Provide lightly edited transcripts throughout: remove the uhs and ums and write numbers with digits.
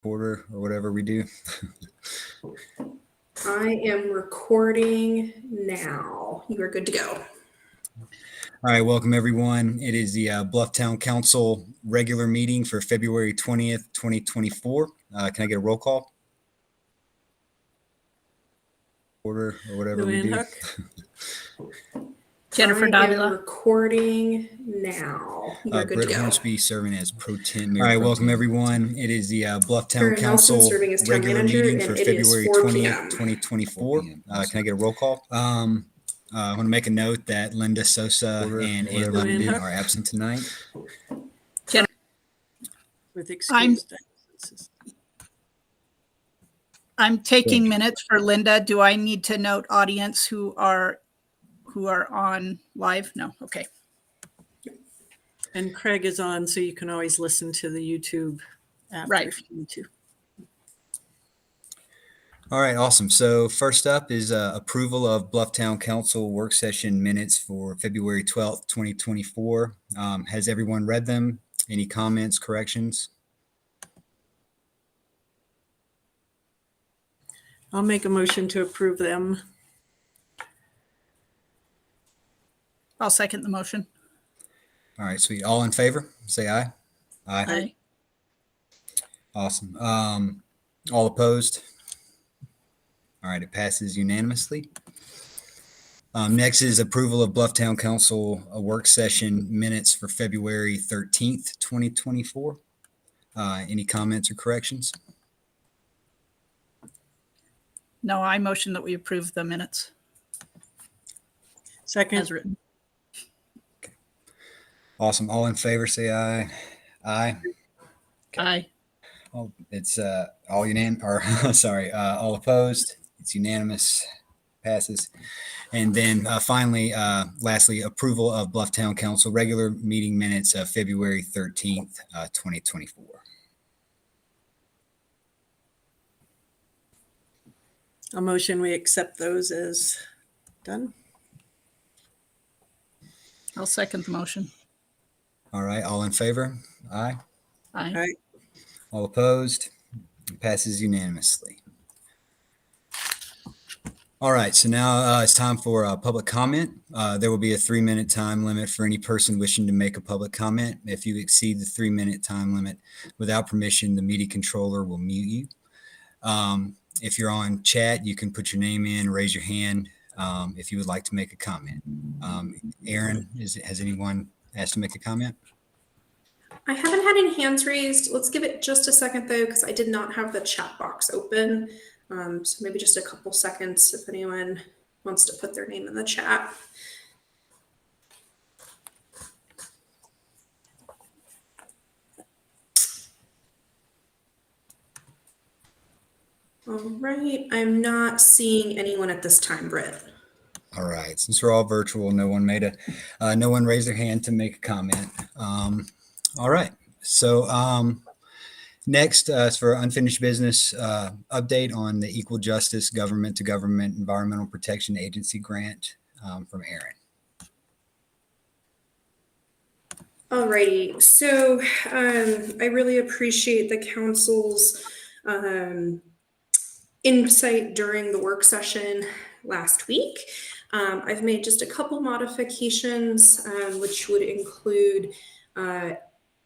Quarter or whatever we do. I am recording now. You are good to go. All right, welcome everyone. It is the Bluff Town Council regular meeting for February 20th, 2024. Can I get a roll call? Order or whatever we do. Jennifer I Davila. am recording now. You are good Britt to go. Hornsby serving as pro tem. All right, welcome everyone. It is the Bluff Town Erin Council serving as town regular manager, meeting and for it is February 4 20th, p.m. 2024. Can I get a roll call? I want to make a note that Linda Sosa and Ann Leppanen are absent tonight. With excused absences. I'm taking minutes for Linda. Do I need to note audience who are on live? No. Okay. And Craig is on, so you can always listen to the YouTube after if you need to. All right, awesome. So first up is approval of Bluff Town Council work session minutes for February 12th, 2024. Has everyone read them? Any comments, corrections? I'll make a motion to approve them. I'll second the motion. All right, sweet. All in favor? Say aye. Aye. Awesome. All opposed? All right, it passes unanimously. Next is approval of Bluff Town Council work session minutes for February 13th, 2024. Any comments or corrections? No, I motion that we approve the minutes Second. as written. Okay. Awesome. All in favor, say aye. Aye. Okay. Aye. Oh, it's all unanimous, or sorry, all opposed. It's unanimous, passes. And then finally, lastly, approval of Bluff Town Council regular meeting minutes of February 13th, 2024. A motion we accept those as done. I'll second the motion. All right, all in favor? Aye. Aye. All right. All opposed? It passes unanimously. All right, so now it's time for public comment. There will be a 3-minute time limit for any person wishing to make a public comment. If you exceed the 3-minute time limit without permission, the media controller will mute you. If you're on chat, you can put your name in, raise your hand if you would like to make a comment. Erin, has anyone asked to make a comment? I haven't had any hands raised. Let's give it just a second though, because I did not have the chat box open. So maybe just a couple seconds if anyone wants to put their name in the chat. All right, I'm not seeing anyone at this time, Britt. All right, since we're all virtual, no one raised their hand to make a comment. All right, so next is for unfinished business update on the Equal Justice Government to Government Environmental Protection Agency grant from Erin. Alrighty, so I really appreciate the council's insight during the work session last week. I've made just a couple modifications, which would include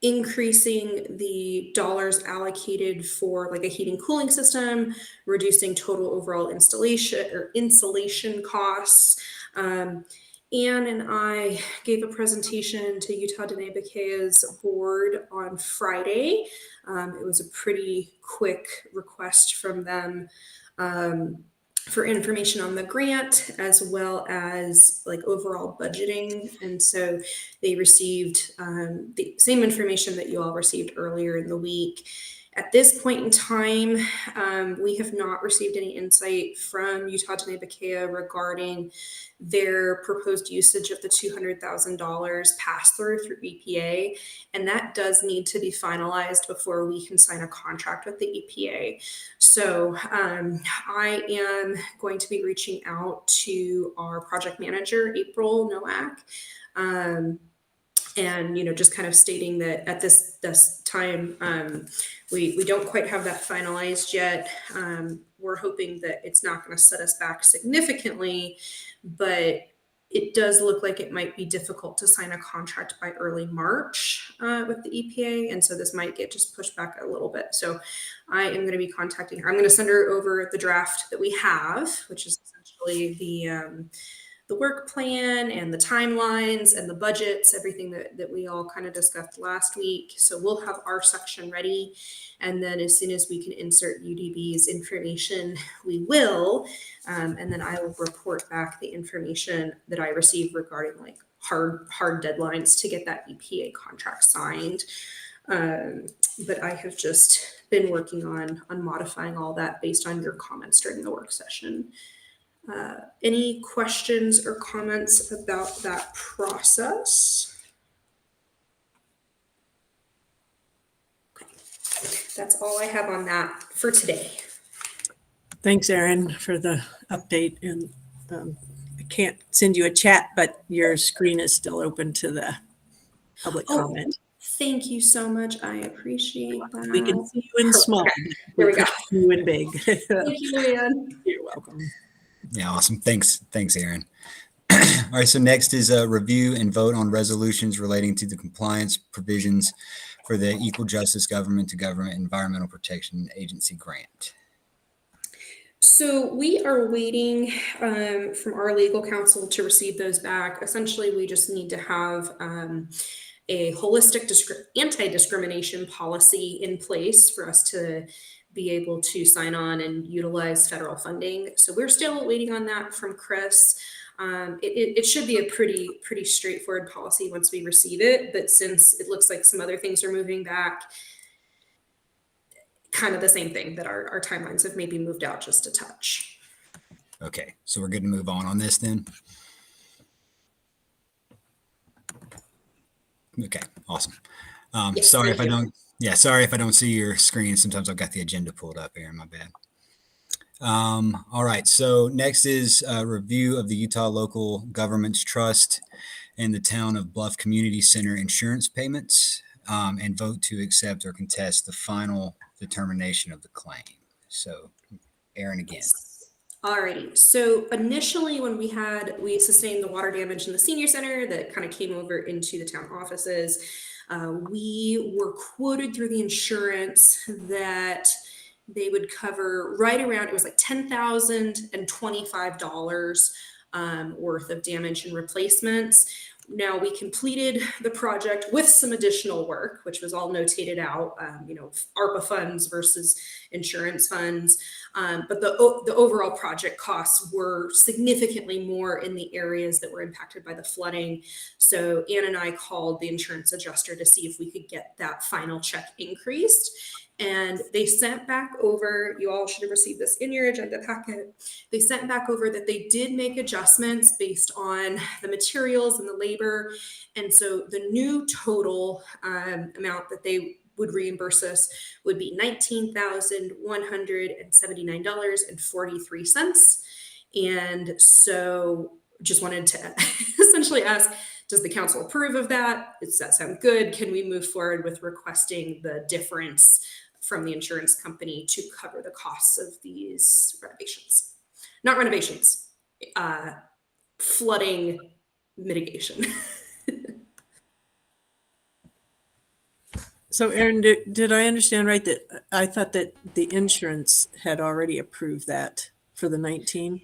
increasing the dollars allocated for like a heating cooling system, reducing total overall installation or insulation costs. Ann and I gave a presentation to Utah Dene Bekea's board on Friday. It was a pretty quick request from them for information on the grant as well as like overall budgeting. And so they received the same information that you all received earlier in the week. At this point in time, we have not received any insight from Utah Dene Bekea regarding their proposed usage of the $200,000 pass-through through EPA, and that does need to be finalized before we can sign a contract with the EPA. So I am going to be reaching out to our project manager, April Nowak, And, just kind of stating that at this time, we don't quite have that finalized yet. We're hoping that it's not going to set us back significantly, but it does look like it might be difficult to sign a contract by early March with the EPA. And so this might get just pushed back a little bit. So I am going to be contacting her. I'm going to send her over the draft that we have, which is essentially the work plan and the timelines and the budgets, everything that we all kind of discussed last week. So we'll have our section ready. And then as soon as we can insert UDB's information, we will. And then I will report back the information that I receive regarding like hard deadlines to get that EPA contract signed. But I have just been working on modifying all that based on your comments during the work session. Any questions or comments about that process? Okay, that's all I have on that for today. Thanks, Erin, for the update. And I can't send you a chat, but your screen is still open to the public comment. Thank you so much. I appreciate that. We can see you in small. There we go. You in big. Thank you, Luanne. You're welcome. Yeah, awesome. Thanks, Erin. All right, so next is a review and vote on resolutions relating to the compliance provisions for the Equal Justice Government to Government Environmental Protection Agency grant. So we are waiting from our legal counsel to receive those back. Essentially, we just need to have a holistic anti-discrimination policy in place for us to be able to sign on and utilize federal funding. So we're still waiting on that from Chris. It should be a pretty straightforward policy once we receive it, but since it looks like some other things are moving back, kind of the same thing, that our timelines have maybe moved out just a touch. Okay, so we're good to move on this then. Okay, awesome. Yes, sorry thank if you. I don't see your screen. Sometimes I've got the agenda pulled up here. My bad. All right. So next is a review of the Utah Local Governments Trust and the Town of Bluff Community Center insurance payments, and vote to accept or contest the final determination of the claim. So, Erin again. Alrighty. So initially, when we sustained the water damage in the senior center that kind of came over into the town offices, we were quoted through the insurance that they would cover right around, it was like $10,025 worth of damage and replacements. Now we completed the project with some additional work, which was all notated out, ARPA funds versus insurance funds. But the overall project costs were significantly more in the areas that were impacted by the flooding. So Ann and I called the insurance adjuster to see if we could get that final check increased. And they sent back over, you all should have received this in your agenda packet. They sent back over that they did make adjustments based on the materials and the labor. And so the new total amount that they would reimburse us would be $19,179.43. And so just wanted to essentially ask, does the council approve of that? Does that sound good? Can we move forward with requesting the difference from the insurance company to cover the costs of these renovations? Not renovations, flooding mitigation. So Erin, did I understand right that I thought that the insurance had already approved that for the 19?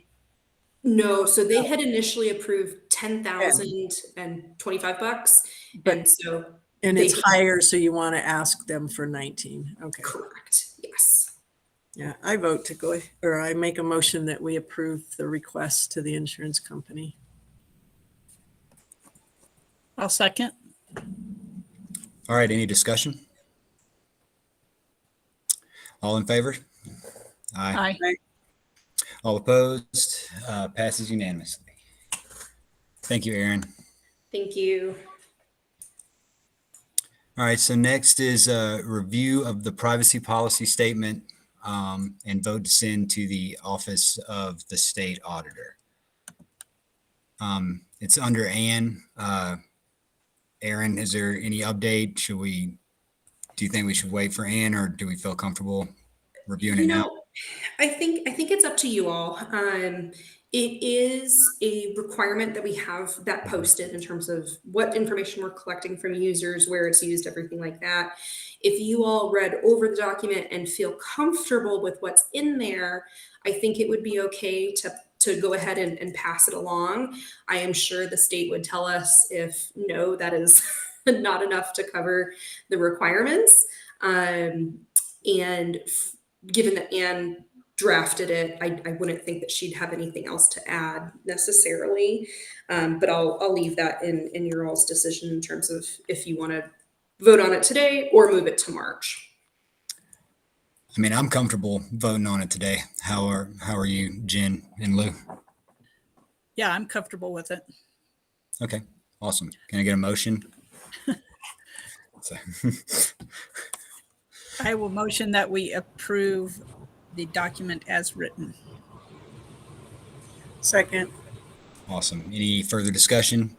No, so they had initially approved $10,025, But and it's higher, so you want to ask them for 19. Okay. Correct. Yes. Yeah, I vote to go, or I make a motion that we approve the request to the insurance company. I'll second. All right. Any discussion? All in favor? Aye. All opposed? Passes unanimously. Thank you, Erin. Thank you. All right, so next is a review of the privacy policy statement and vote to send to the Office of the State Auditor. It's under Ann. Erin, is there any update? Do you think we should wait for Ann, or do we feel comfortable reviewing it now? I think it's up to you all. It is a requirement that we have that posted in terms of what information we're collecting from users, where it's used, everything like that. If you all read over the document and feel comfortable with what's in there, I think it would be okay to go ahead and pass it along. I am sure the state would tell us if no, that is not enough to cover the requirements. Given that Ann drafted it, I wouldn't think that she'd have anything else to add necessarily. But I'll leave that in your all's decision in terms of if you want to vote on it today or move it to March. I mean, I'm comfortable voting on it today. How are you, Jen and Lou? Yeah, I'm comfortable with it. Okay, awesome. Can I get a motion? So, I will motion that we approve the document as written. Second. awesome. Any further discussion?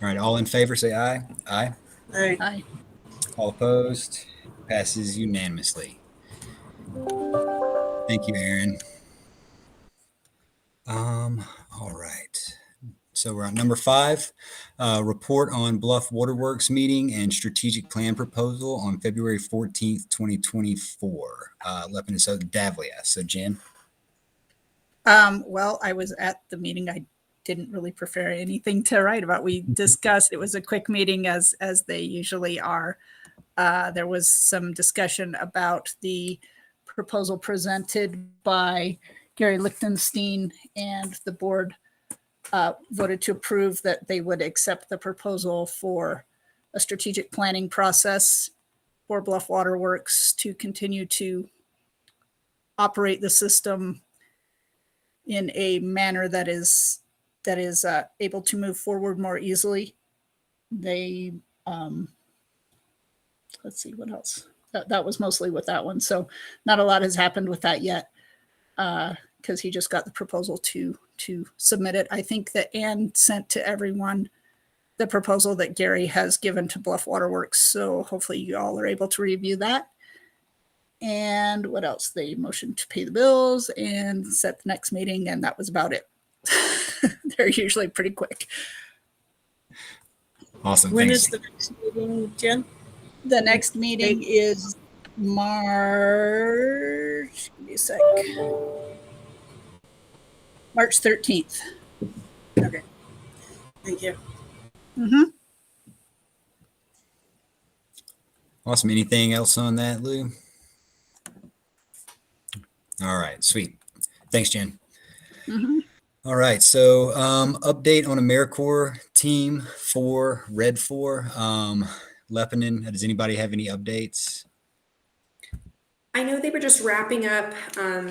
All right, all in favor, say aye. Aye. All right. Aye. All opposed? Passes unanimously. Thank you, Erin. All right. So we're on number 5, report on Bluff Waterworks meeting and strategic plan proposal on February 14th, 2024. Leppanen, so Davila. So Jen. Well, I was at the meeting. I didn't really prepare anything to write about. We discussed, it was a quick meeting as they usually are. There was some discussion about the proposal presented by Gary Lichtenstein, and the board voted to approve that they would accept the proposal for a strategic planning process for Bluff Waterworks to continue to operate the system in a manner that is able to move forward more easily. They let's see what else. That was mostly with that one. So not a lot has happened with that yet, because he just got the proposal to submit it. I think that Ann sent to everyone the proposal that Gary has given to Bluff Waterworks. So hopefully you all are able to review that. And what else? They motioned to pay the bills and set the next meeting, and that was about it. They're usually pretty quick. Awesome. When Thanks. is the next meeting, Jen? The next meeting is March, give me a sec. March 13th. Okay. Thank you. Mm-hmm. Awesome. Anything else on that, Lou? All right. Sweet. Thanks, Jen. Mm-hmm. All right. So update on AmeriCorps team 4, Red 4. Leppanen, does anybody have any updates? I know they were just wrapping up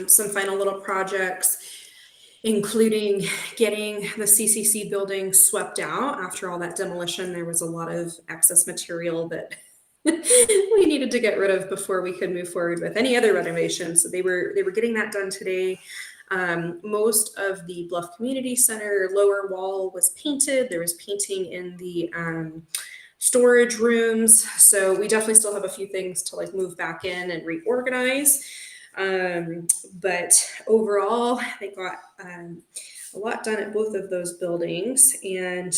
some final little projects, including getting the CCC building swept out. After all that demolition, there was a lot of excess material that we needed to get rid of before we could move forward with any other renovations. So they were getting that done today. Most of the Bluff Community Center lower wall was painted. There was painting in the storage rooms. So we definitely still have a few things to like move back in and reorganize. But overall, they got a lot done at both of those buildings, and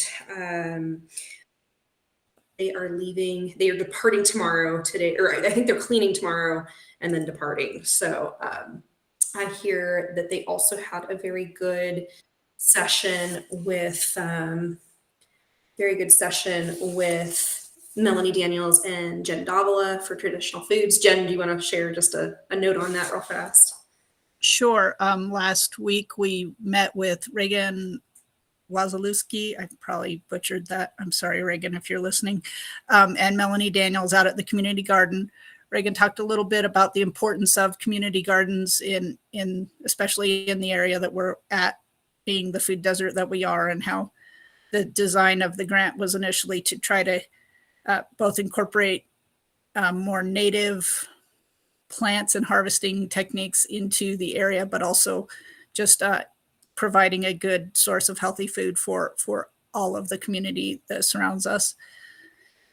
they are departing tomorrow today, or I think they're cleaning tomorrow and then departing. So I hear that they also had a very good session with Melanie Daniels and Jen Davila for traditional foods. Jen, do you want to share just a note on that real fast? Sure. Last week we met with Reagan Wazalewski. I probably butchered that. I'm sorry, Reagan, if you're listening. And Melanie Daniels out at the community garden. Reagan talked a little bit about the importance of community gardens in especially in the area that we're at, being the food desert that we are, and how the design of the grant was initially to try to both incorporate more native plants and harvesting techniques into the area, but also just providing a good source of healthy food for all of the community that surrounds us.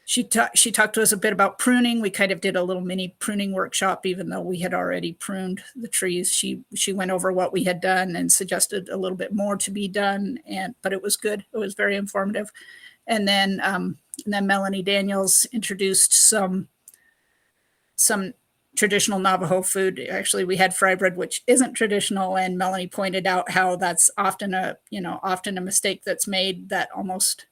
She talked to us a bit about pruning. We kind of did a little mini pruning workshop, even though we had already pruned the trees. She went over what we had done and suggested a little bit more to be done. But it was good. It was very informative. And then Melanie Daniels introduced some traditional Navajo food. Actually, we had fry bread, which isn't traditional, and Melanie pointed out how that's often a mistake that's made, that almost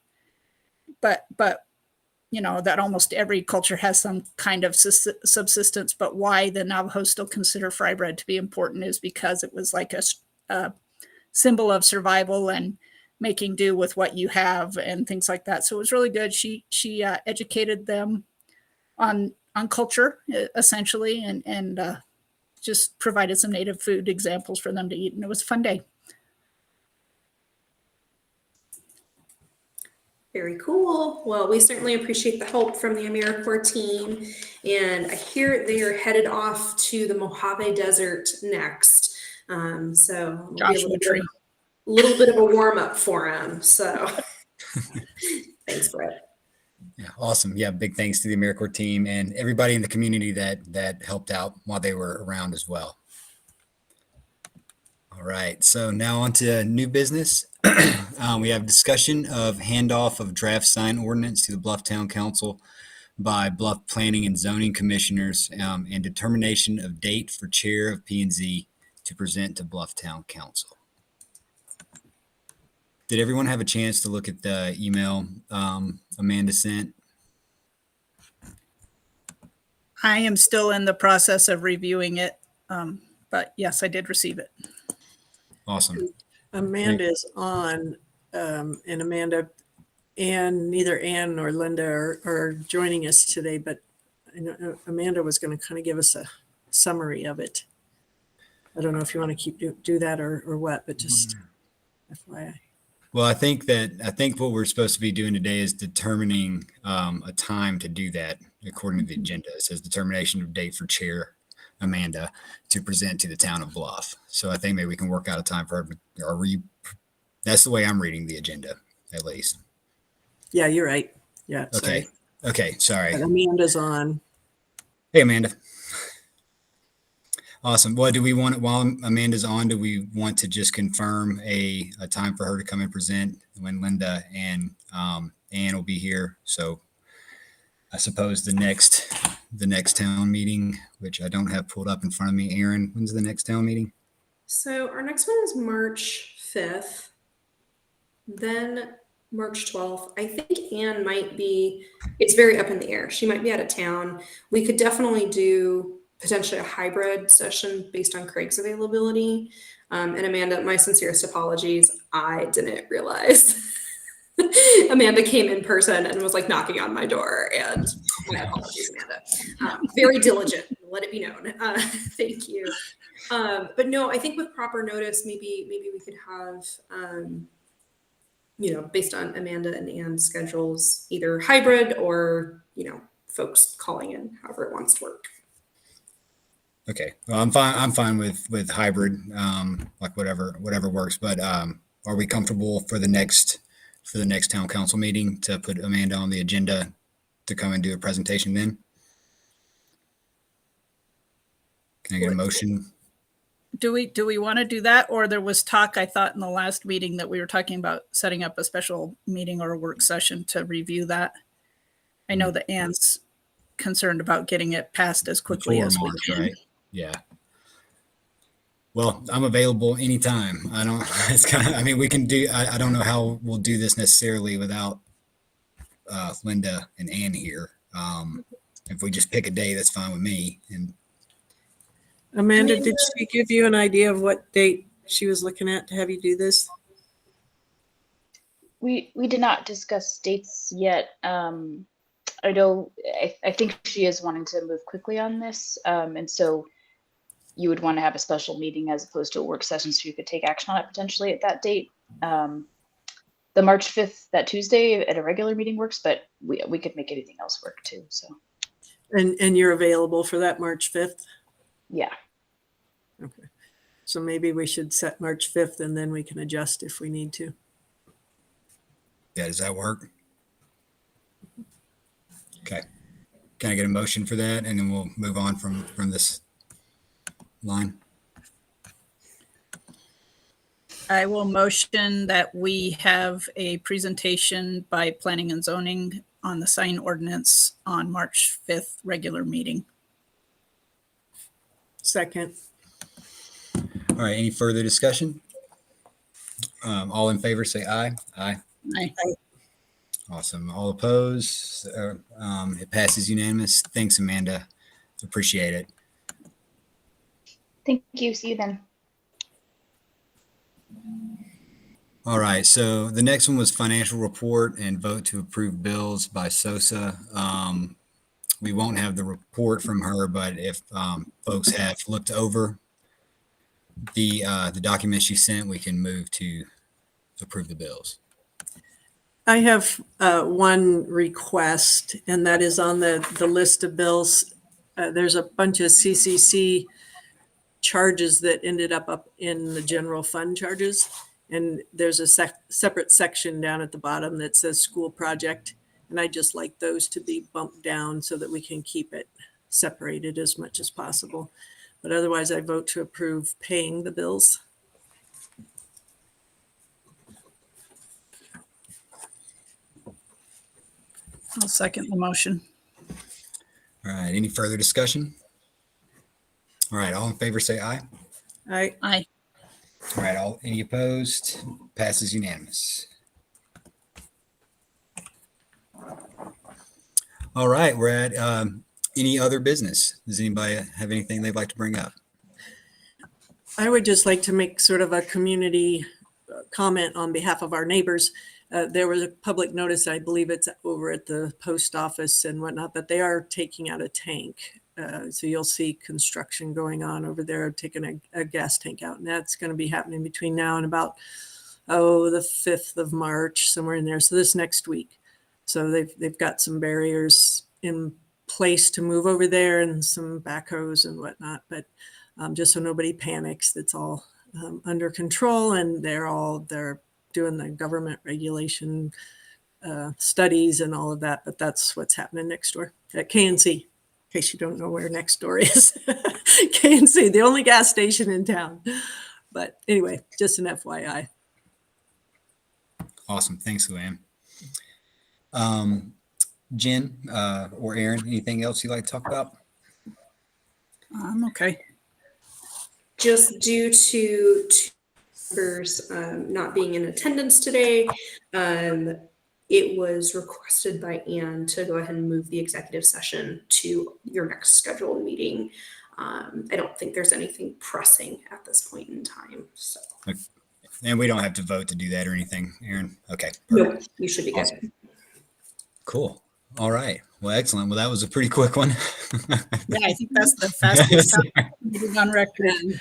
every culture has some kind of subsistence. But why the Navajos still consider fry bread to be important is because it was like a symbol of survival and making do with what you have and things like that. So it was really good. She educated them on culture, essentially, and just provided some native food examples for them to eat. And it was a fun day. Very cool. Well, we certainly appreciate the help from the AmeriCorps team. And I hear they are headed off to the Mojave Desert next. So Joshua Tree. A little bit of a warm up for them. So thanks, Britt. Yeah, awesome. Yeah, big thanks to the AmeriCorps team and everybody in the community that helped out while they were around as well. All right, so now on to new business. We have discussion of handoff of draft sign ordinance to the Bluff Town Council by Bluff Planning and Zoning Commissioners, and determination of date for chair of P&Z to present to Bluff Town Council. Did everyone have a chance to look at the email Amanda sent? I am still in the process of reviewing it, but yes, I did receive it. Awesome. Amanda is on, and Amanda and neither Ann nor Linda are joining us today, but I know Amanda was going to kind of give us a summary of it. I don't know if you want to do that or what, but just FYI. Well, I think what we're supposed to be doing today is determining a time to do that according to the agenda. It says determination of date for chair Amanda to present to the town of Bluff. So I think maybe we can work out a time for her. That's the way I'm reading the agenda, at least. Yeah, you're right. Yeah. Okay. Okay. Sorry. But Amanda's on. Hey, Amanda. Awesome. Well, while Amanda's on, do we want to just confirm a time for her to come and present when Linda and Ann will be here? So I suppose the next town meeting, which I don't have pulled up in front of me. Erin, when's the next town meeting? So our next one is March 5th, then March 12th. I think Ann might be, it's very up in the air. She might be out of town. We could definitely do potentially a hybrid session based on Craig's availability. And Amanda, my sincerest apologies. I didn't realize Amanda came in person and was like knocking on my door, and my apologies, Amanda. Very diligent, let it be known. Thank you. But no, I think with proper notice, maybe we could have, based on Amanda and Ann's schedules, either hybrid or, folks calling in, however it wants to work. Okay. Well, I'm fine with hybrid, like whatever works. But are we comfortable for the next town council meeting to put Amanda on the agenda to come and do a presentation then? Can I get a motion? Do we want to do that? Or there was talk, I thought, in the last meeting that we were talking about setting up a special meeting or a work session to review that. I know that Ann's concerned about getting it passed as quickly as we can. Right? Yeah. Well, I'm available anytime. We can do, I don't know how we'll do this necessarily without Linda and Ann here. If we just pick a day, that's fine with me. And Amanda, did she give you an idea of what date she was looking at to have you do this? We did not discuss dates yet. I know, I think she is wanting to move quickly on this. And so you would want to have a special meeting as opposed to a work session so you could take action on it potentially at that date. The March 5th, that Tuesday at a regular meeting works, but we could make anything else work too. So. And you're available for that March 5th? Yeah. Okay. So maybe we should set March 5th and then we can adjust if we need to. Yeah, does that work? Okay. Can I get a motion for that? And then we'll move on from this line. I will motion that we have a presentation by Planning and Zoning on the sign ordinance on March 5th regular meeting. Second. All right. Any further discussion? All in favor, say aye. Aye. Aye. Awesome. All opposed? It passes unanimous. Thanks, Amanda. Appreciate it. Thank you. See you then. All right. So the next one was financial report and vote to approve bills by Sosa. We won't have the report from her, but if folks have looked over the documents she sent, we can move to approve the bills. I have one request, and that is on the list of bills. There's a bunch of CCC charges that ended up in the general fund charges. And there's a separate section down at the bottom that says school project. And I just like those to be bumped down so that we can keep it separated as much as possible. But otherwise, I vote to approve paying the bills. I'll second the motion. All right. Any further discussion? All right. All in favor, say aye. Aye. Aye. All right. Any opposed? Passes unanimous. All right. We're at any other business. Does anybody have anything they'd like to bring up? I would just like to make sort of a community comment on behalf of our neighbors. There was a public notice, I believe it's over at the post office and whatnot, that they are taking out a tank. So you'll see construction going on over there, taking a gas tank out. And that's going to be happening between now and about, the 5th of March, somewhere in there. So this next week. So they've got some barriers in place to move over there and some backhoes and whatnot. But just so nobody panics, that's all under control, and they're doing the government regulation studies and all of that. But that's what's happening next door at KNC, in case you don't know where next door is. KNC, the only gas station in town. But anyway, just an FYI. Awesome. Thanks, Luanne. Jen or Erin, anything else you'd like to talk about? I'm okay. Just due to two members not being in attendance today, it was requested by Ann to go ahead and move the executive session to your next scheduled meeting. I don't think there's anything pressing at this point in time. So. Okay. And we don't have to vote to do that or anything, Erin? Okay. Nope, you should be good. Awesome. Cool. All right. Well, excellent. Well, that was a pretty quick one. Yeah, I think that's the fastest meeting on record.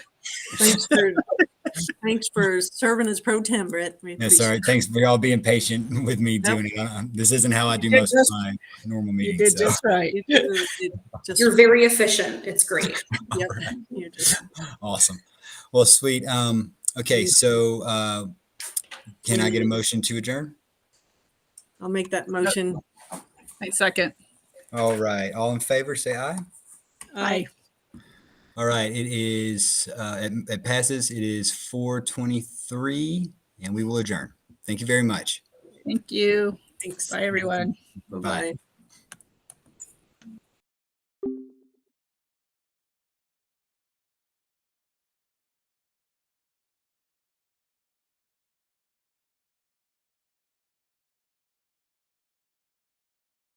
Thanks for serving as pro tem, Britt. Yeah, sorry. Thanks for y'all being patient with me doing it. This isn't how I do most of my normal You meetings. did just right. You're very efficient. It's great. Yep. You're just, Awesome. Well, sweet. Okay. So can I get a motion to adjourn? I'll make that motion. I second. All right. All in favor, say aye. Aye. All right. It is, it passes. It is 4:23 and we will adjourn. Thank you very much. Thank you. Thanks. Bye, everyone. Bye-bye. Bye-bye.